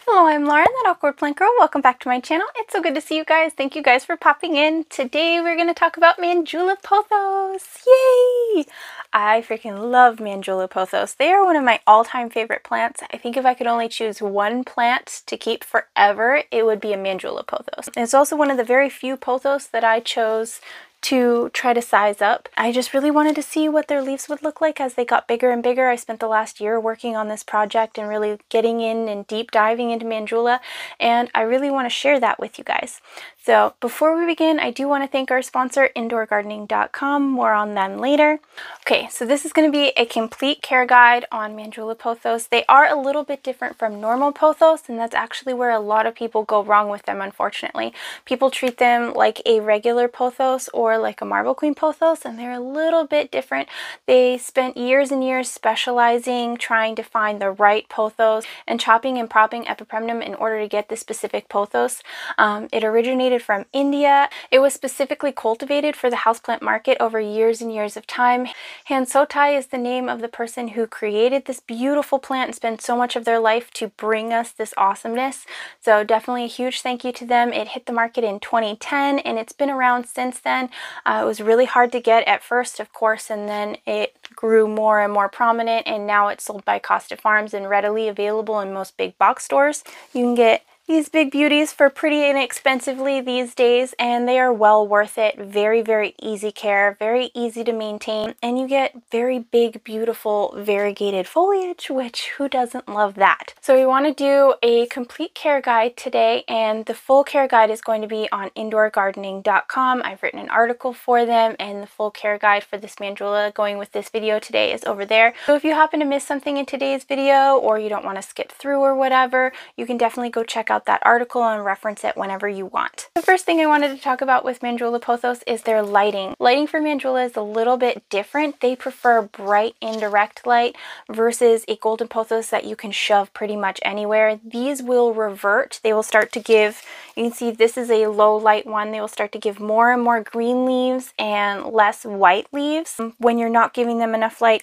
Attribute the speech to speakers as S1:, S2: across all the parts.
S1: Hello, I'm Laura, that awkward plant girl. Welcome back to my channel. It's so good to see you guys. Thank you guys for popping in. Today we're going to talk about Manjula Pothos. Yay! I freaking love Manjula Pothos. They are one of my all-time favorite plants. I think if I could only choose one plant to keep forever, it would be a Manjula Pothos. And it's also one of the very few pothos that I chose to try to size up. I just really wanted to see what their leaves would look like as they got bigger and bigger. I spent the last year working on this project and really getting in and deep diving into Manjula, and I really want to share that with you guys. So before we begin, I do want to thank our sponsor, indoorgardening.com. More on them later. Okay, so this is going to be a complete care guide on Manjula Pothos. They are a little bit different from normal pothos, and that's actually where a lot of people go wrong with them, unfortunately. People treat them like a regular pothos or like a marble queen pothos, and they're a little bit different. They spent years and years specializing, trying to find the right pothos and chopping and propping epipremnum in order to get the specific pothos. It originated from India. It was specifically cultivated for the houseplant market over years and years of time. Hansotai is the name of the person who created this beautiful plant and spent so much of their life to bring us this awesomeness. So definitely a huge thank you to them. It hit the market in 2010 and it's been around since then. It was really hard to get at first, of course, and then it grew more and more prominent, and now it's sold by Costa Farms and readily available in most big box stores. You can get these big beauties for pretty inexpensively these days, and they are well worth it. Very, very easy care, very easy to maintain, and you get very big, beautiful, variegated foliage, which who doesn't love that? So we want to do a complete care guide today, and the full care guide is going to be on indoorgardening.com. I've written an article for them, and the full care guide for this Manjula going with this video today is over there. So if you happen to miss something in today's video, or you don't want to skip through or whatever, you can definitely go check out that article and reference it whenever you want. The first thing I wanted to talk about with Manjula Pothos is their lighting. Lighting for Manjula is a little bit different. They prefer bright indirect light versus a golden pothos that you can shove pretty much anywhere. These will revert. They will start to give, you can see this is a low light one. They will start to give more and more green leaves and less white leaves when you're not giving them enough light.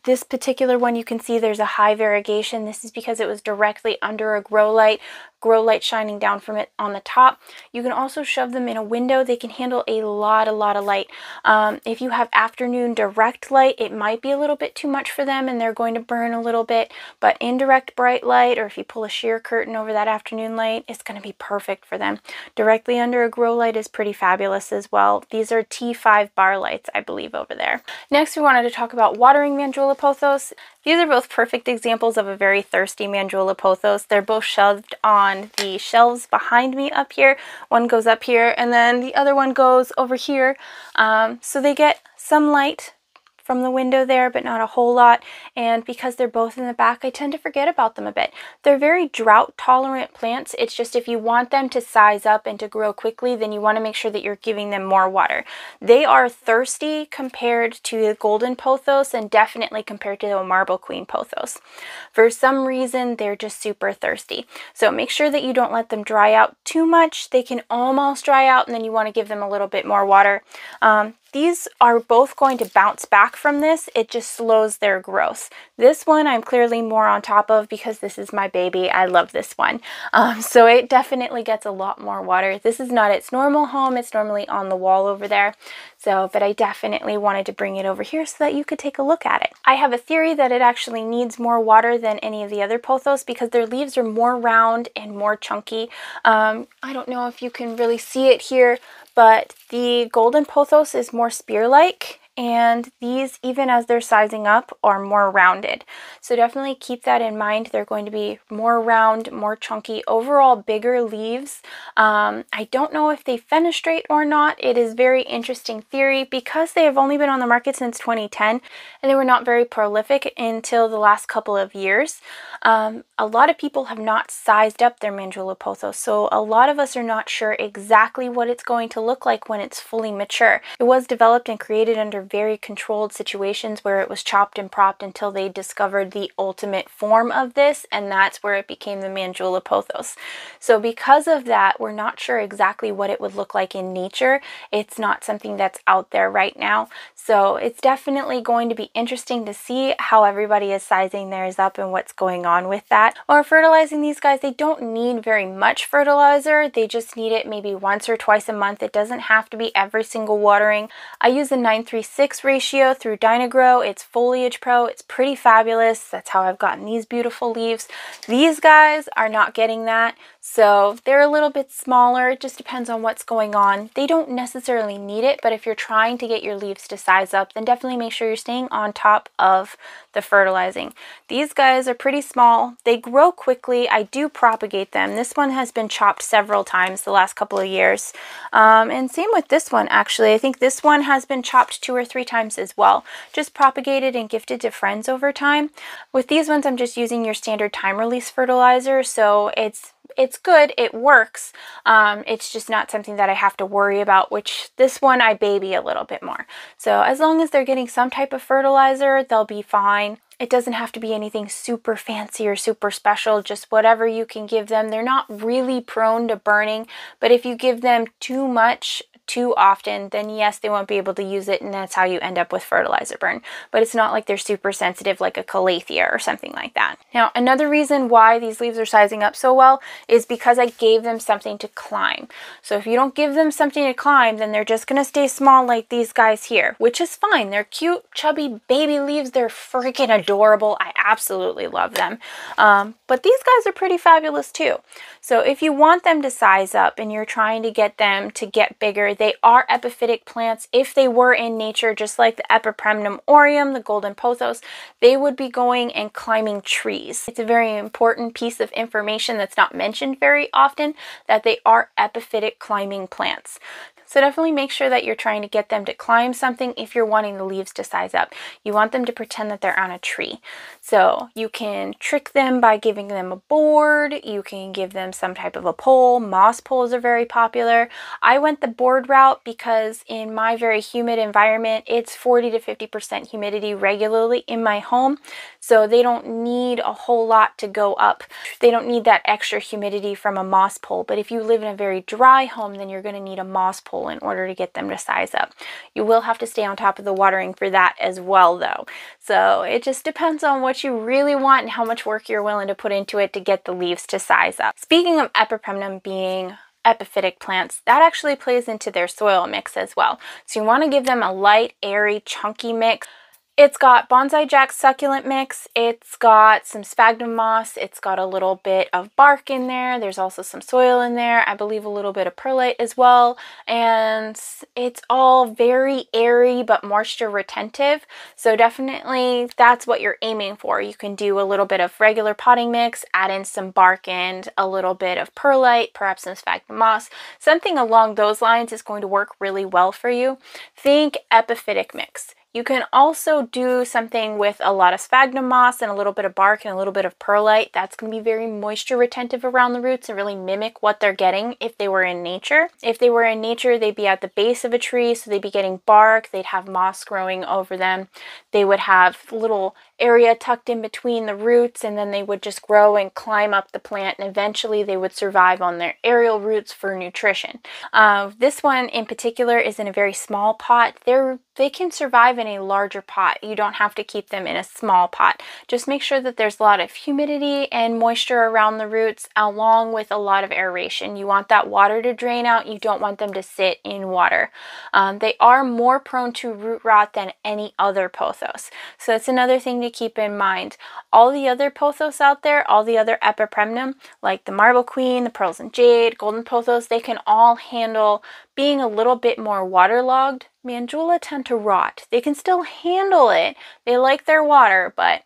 S1: This particular one, you can see there's a high variegation. This is because it was directly under a grow light shining down from it on the top. You can also shove them in a window. They can handle a lot of light. If you have afternoon direct light, it might be a little bit too much for them and they're going to burn a little bit, but indirect bright light, or if you pull a sheer curtain over that afternoon light, it's going to be perfect for them. Directly under a grow light is pretty fabulous as well. These are T5 bar lights, I believe, over there. Next, we wanted to talk about watering Manjula Pothos. These are both perfect examples of a very thirsty Manjula Pothos. They're both shoved on the shelves behind me up here. One goes up here and then the other one goes over here. So they get some light from the window there, but not a whole lot, and because they're both in the back, I tend to forget about them a bit. They're very drought tolerant plants. It's just if you want them to size up and to grow quickly, then you want to make sure that you're giving them more water. They are thirsty compared to the golden pothos and definitely compared to the marble queen pothos. For some reason, they're just super thirsty. So make sure that you don't let them dry out too much. They can almost dry out and then you want to give them a little bit more water. These are both going to bounce back from this. It just slows their growth. This one I'm clearly more on top of because this is my baby. I love this one. So it definitely gets a lot more water. This is not its normal home. It's normally on the wall over there. So, but I definitely wanted to bring it over here so that you could take a look at it. I have a theory that it actually needs more water than any of the other pothos because their leaves are more round and more chunky. I don't know if you can really see it here, but the golden pothos is more spear-like, and these, even as they're sizing up, are more rounded. So definitely keep that in mind. They're going to be more round, more chunky, overall bigger leaves. I don't know if they fenestrate or not. It is very interesting theory because they have only been on the market since 2010 and they were not very prolific until the last couple of years. A lot of people have not sized up their Manjula Pothos, so a lot of us are not sure exactly what it's going to look like when it's fully mature. It was developed and created under under very controlled situations where it was chopped and propped until they discovered the ultimate form of this, and that's where it became the Manjula Pothos. So because of that, we're not sure exactly what it would look like in nature. It's not something that's out there right now. So it's definitely going to be interesting to see how everybody is sizing theirs up and what's going on with that. Or fertilizing these guys, they don't need very much fertilizer. They just need it maybe once or twice a month. It doesn't have to be every single watering. I use a 9:3:6 ratio through Dynagrow. It's Foliage Pro. It's pretty fabulous. That's how I've gotten these beautiful leaves. These guys are not getting that, so they're a little bit smaller. It just depends on what's going on. They don't necessarily need it, but if you're trying to get your leaves to size up, then definitely make sure you're staying on top of the fertilizing. These guys are pretty small. They grow quickly. I do propagate them. This one has been chopped several times the last couple of years. And same with this one, actually. I think this one has been chopped 2 or 3 times as well. Just propagated and gifted to friends over time. With these ones, I'm just using your standard time release fertilizer, so it's good, it works. It's just not something that I have to worry about, which this one I baby a little bit more. So as long as they're getting some type of fertilizer, they'll be fine. It doesn't have to be anything super fancy or super special, just whatever you can give them. They're not really prone to burning, but if you give them too much too often, then yes, they won't be able to use it, and that's how you end up with fertilizer burn. But it's not like they're super sensitive like a calathea or something like that. Now, another reason why these leaves are sizing up so well is because I gave them something to climb. So if you don't give them something to climb, then they're just gonna stay small like these guys here, which is fine. They're cute, chubby baby leaves. They're freaking adorable. I absolutely love them. But these guys are pretty fabulous too. So if you want them to size up and you're trying to get them to get bigger, they are epiphytic plants. If they were in nature, just like the Epipremnum aureum, the golden pothos, they would be going and climbing trees. It's a very important piece of information that's not mentioned very often, that they are epiphytic climbing plants. So definitely make sure that you're trying to get them to climb something if you're wanting the leaves to size up. You want them to pretend that they're on a tree. So you can trick them by giving them a board. You can give them some type of a pole. Moss poles are very popular. I went the board route because in my very humid environment, it's 40 to 50% humidity regularly in my home. So they don't need a whole lot to go up. They don't need that extra humidity from a moss pole. But if you live in a very dry home, then you're going to need a moss pole in order to get them to size up. You will have to stay on top of the watering for that as well, though. So it just depends on what you really want and how much work you're willing to put into it to get the leaves to size up. Speaking of Epipremnum being epiphytic plants, that actually plays into their soil mix as well. So you want to give them a light, airy, chunky mix. It's got Bonsai Jack succulent mix, it's got some sphagnum moss, it's got a little bit of bark in there, there's also some soil in there, I believe a little bit of perlite as well, and it's all very airy but moisture retentive, so definitely that's what you're aiming for. You can do a little bit of regular potting mix, add in some bark and a little bit of perlite, perhaps some sphagnum moss. Something along those lines is going to work really well for you. Think epiphytic mix. You can also do something with a lot of sphagnum moss and a little bit of bark and a little bit of perlite. That's going to be very moisture retentive around the roots and really mimic what they're getting if they were in nature. If they were in nature, they'd be at the base of a tree, so they'd be getting bark, they'd have moss growing over them. They would have little area tucked in between the roots, and then they would just grow and climb up the plant, and eventually they would survive on their aerial roots for nutrition. This one in particular is in a very small pot. They can survive in a larger pot. You don't have to keep them in a small pot. Just make sure that there's a lot of humidity and moisture around the roots, along with a lot of aeration. You want that water to drain out. You don't want them to sit in water. They are more prone to root rot than any other pothos. So that's another thing to keep in mind. All the other pothos out there, all the other Epipremnum, like the Marble Queen, the Pearls and Jade, Golden Pothos, they can all handle being a little bit more waterlogged. Manjula tend to rot. They can still handle it. They like their water, but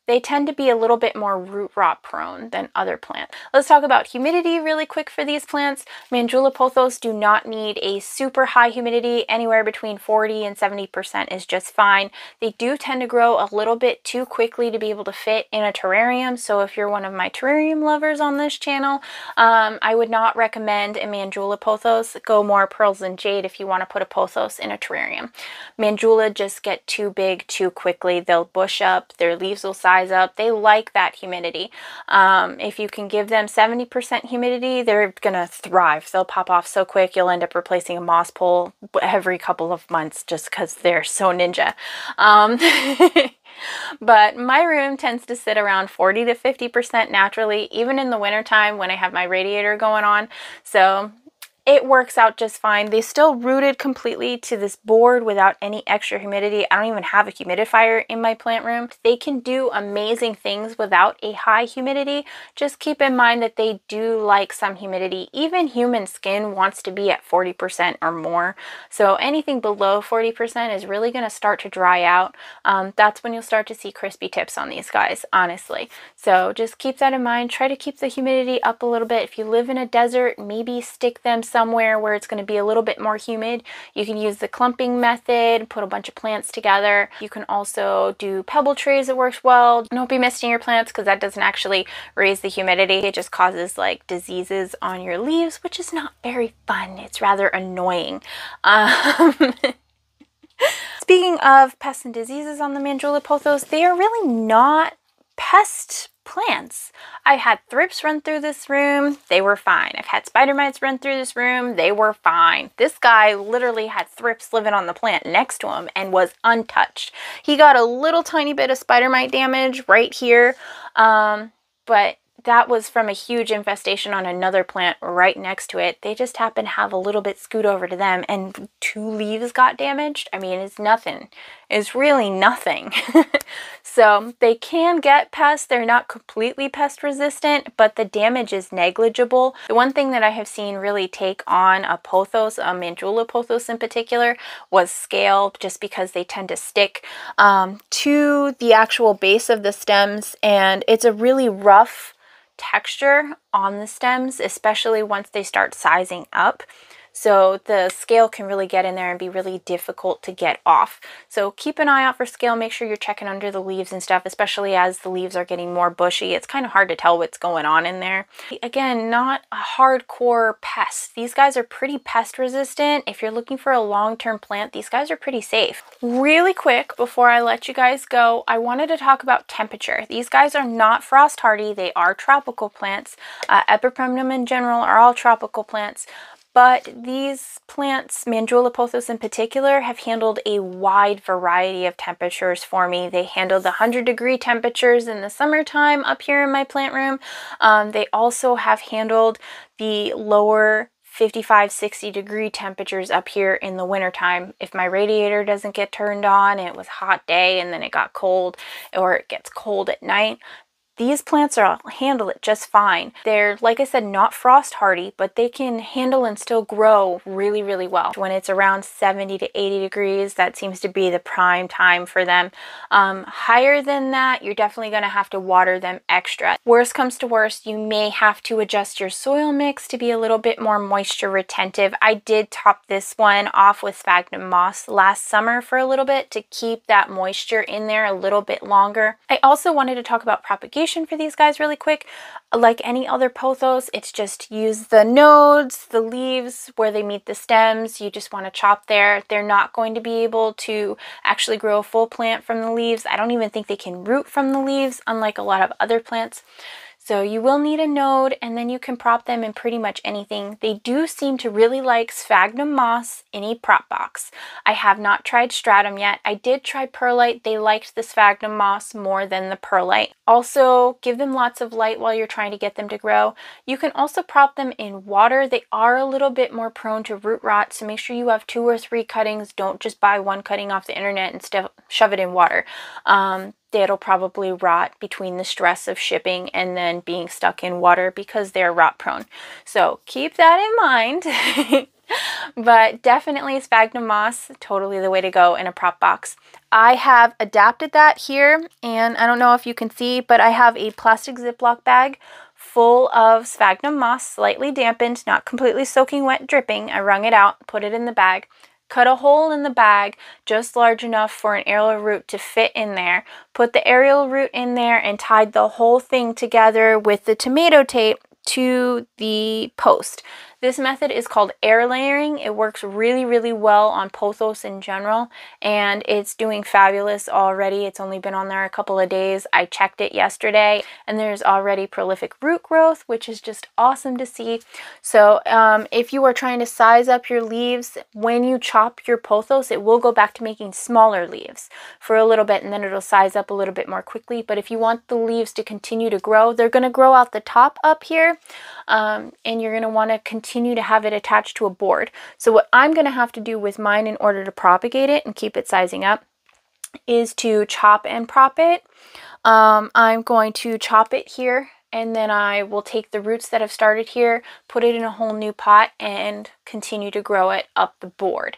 S1: they tend to be a little bit more root rot prone than other plants. Let's talk about humidity really quick for these plants. Manjula Pothos do not need a super high humidity. Anywhere between 40 and 70% is just fine. They do tend to grow a little bit too quickly to be able to fit in a terrarium. So if you're one of my terrarium lovers on this channel, I would not recommend a Manjula Pothos. Go more pearls and jade if you want to put a pothos in a terrarium. Manjula just get too big too quickly. They'll bush up, their leaves will size up. They like that humidity. If you can give them 70% humidity, they're gonna thrive. They'll pop off so quick, you'll end up replacing a moss pole every couple of months just because they're so ninja. But my room tends to sit around 40 to 50% naturally, even in the wintertime when I have my radiator going on. So it works out just fine. They still rooted completely to this board without any extra humidity. I don't even have a humidifier in my plant room. They can do amazing things without a high humidity. Just keep in mind that they do like some humidity. Even human skin wants to be at 40% or more. So anything below 40% is really going to start to dry out. That's when you'll start to see crispy tips on these guys, honestly. So just keep that in mind. Try to keep the humidity up a little bit. If you live in a desert, maybe stick them somewhere where it's going to be a little bit more humid. You can use the clumping method, put a bunch of plants together. You can also do pebble trays. It works well. Don't be misting your plants because that doesn't actually raise the humidity. It just causes like diseases on your leaves, which is not very fun. It's rather annoying. Speaking of pests and diseases on the Manjula Pothos, they are really not pest plants. I had thrips run through this room, they were fine. I've had spider mites run through this room, they were fine. This guy literally had thrips living on the plant next to him and was untouched. He got a little tiny bit of spider mite damage right here, but that was from a huge infestation on another plant right next to it. They just happened to have a little bit scoot over to them and 2 leaves got damaged. I mean, it's nothing. It's really nothing. So they can get pests. They're not completely pest resistant, but the damage is negligible. The one thing that I have seen really take on a pothos, a Manjula Pothos in particular, was scale, just because they tend to stick to the actual base of the stems, and it's a really rough texture on the stems, especially once they start sizing up. So the scale can really get in there and be really difficult to get off. So keep an eye out for scale. Make sure you're checking under the leaves and stuff, especially as the leaves are getting more bushy. It's kind of hard to tell what's going on in there. Again, not a hardcore pest. These guys are pretty pest resistant. If you're looking for a long-term plant, these guys are pretty safe. Really quick, before I let you guys go, I wanted to talk about temperature. These guys are not frost hardy. They are tropical plants. Epipremnum in general are all tropical plants. But these plants, Manjula Pothos in particular, have handled a wide variety of temperatures for me. They handled the 100-degree temperatures in the summertime up here in my plant room. They also have handled the lower 55, 60-degree temperatures up here in the wintertime. If my radiator doesn't get turned on, it was a hot day and then it got cold, or it gets cold at night, these plants will handle it just fine. They're, like I said, not frost hardy, but they can handle and still grow really, really well. When it's around 70 to 80 degrees, that seems to be the prime time for them. Higher than that, you're definitely going to have to water them extra. Worst comes to worst, you may have to adjust your soil mix to be a little bit more moisture retentive. I did top this one off with sphagnum moss last summer for a little bit to keep that moisture in there a little bit longer. I also wanted to talk about propagation for these guys really quick. Like any other pothos, it's just use the nodes, the leaves where they meet the stems. You just want to chop there. They're not going to be able to actually grow a full plant from the leaves. I don't even think they can root from the leaves, unlike a lot of other plants. So you will need a node, and then you can prop them in pretty much anything. They do seem to really like sphagnum moss in a prop box. I have not tried stratum yet. I did try perlite. They liked the sphagnum moss more than the perlite. Also, give them lots of light while you're trying to get them to grow. You can also prop them in water. They are a little bit more prone to root rot, so make sure you have 2 or 3 cuttings. Don't just buy one cutting off the internet and shove it in water. It'll probably rot between the stress of shipping and then being stuck in water because they're rot prone. So keep that in mind. But definitely sphagnum moss, totally the way to go in a prop box. I have adapted that here, and I don't know if you can see, but I have a plastic Ziploc bag full of sphagnum moss, slightly dampened, not completely soaking wet, dripping. I wrung it out, put it in the bag, cut a hole in the bag just large enough for an aerial root to fit in there, put the aerial root in there, and tied the whole thing together with the tomato tape to the post. This method is called air layering. It works really, really well on pothos in general, and it's doing fabulous already. It's only been on there a couple of days. I checked it yesterday, and there's already prolific root growth, which is just awesome to see. So if you are trying to size up your leaves, when you chop your pothos, it will go back to making smaller leaves for a little bit, and then it'll size up a little bit more quickly. But if you want the leaves to continue to grow, they're going to grow out the top up here, and you're going to want to continue to have it attached to a board. So what I'm going to have to do with mine in order to propagate it and keep it sizing up is to chop and prop it. I'm going to chop it here, and then I will take the roots that have started here, put it in a whole new pot, and continue to grow it up the board.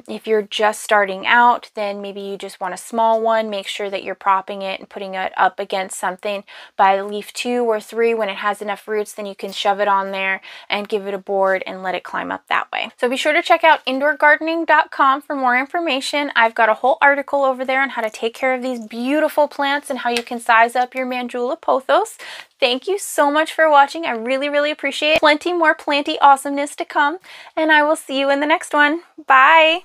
S1: If you're just starting out, then maybe you just want a small one. Make sure that you're propping it and putting it up against something. By leaf 2 or 3, when it has enough roots, then you can shove it on there and give it a board and let it climb up that way. So be sure to check out indoorgardening.com for more information. I've got a whole article over there on how to take care of these beautiful plants and how you can size up your Manjula Pothos. Thank you so much for watching. I really, really appreciate it. Plenty more planty awesomeness to come, and I will see you in the next one. Bye!